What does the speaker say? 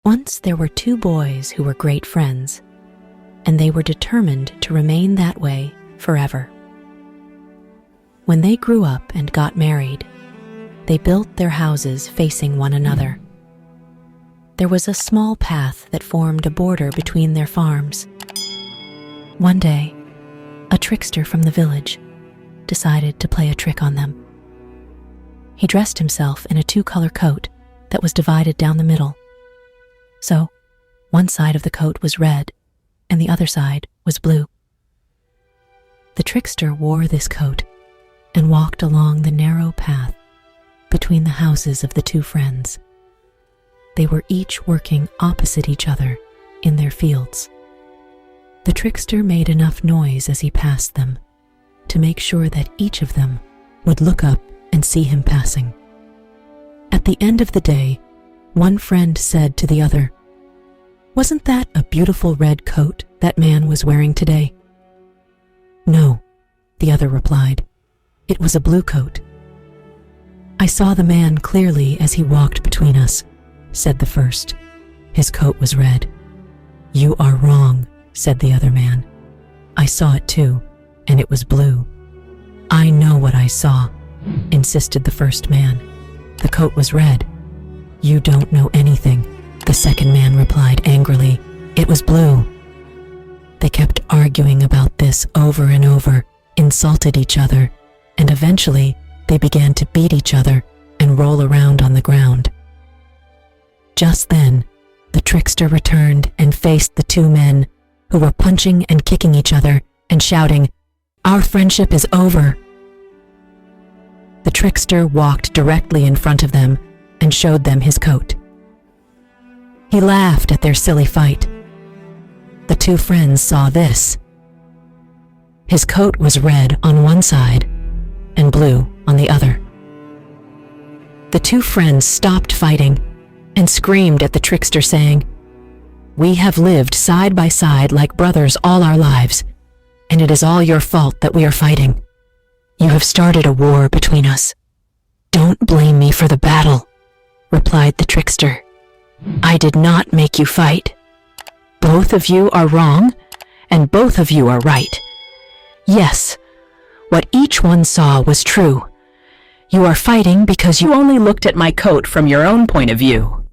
Once there were two boys who were great friends, and they were determined to remain that way forever. When they grew up and got married, they built their houses facing one another. There was a small path that formed a border between their farms. One day, a trickster from the village decided to play a trick on them. He dressed himself in a two-color coat that was divided down the middle. So, one side of the coat was red, and the other side was blue. The trickster wore this coat and walked along the narrow path between the houses of the two friends. They were each working opposite each other in their fields. The trickster made enough noise as he passed them to make sure that each of them would look up and see him passing. At the end of the day, one friend said to the other, "Wasn't that a beautiful red coat that man was wearing today?" "No," the other replied. "It was a blue coat." "I saw the man clearly as he walked between us," said the first. "His coat was red." "You are wrong," said the other man. "I saw it too, and it was blue." "I know what I saw," insisted the first man. "The coat was red." "You don't know anything," the second man replied angrily. "It was blue." They kept arguing about this over and over, insulted each other, and eventually they began to beat each other and roll around on the ground. Just then, the trickster returned and faced the two men who were punching and kicking each other and shouting, "Our friendship is over." The trickster walked directly in front of them and showed them his coat. He laughed at their silly fight. The two friends saw this. His coat was red on one side and blue on the other. The two friends stopped fighting and screamed at the trickster, saying, "We have lived side by side like brothers all our lives, and it is all your fault that we are fighting. You have started a war between us." "Don't blame me for the battle," replied the trickster. "I did not make you fight. Both of you are wrong, and both of you are right. Yes, what each one saw was true. You are fighting because you only looked at my coat from your own point of view.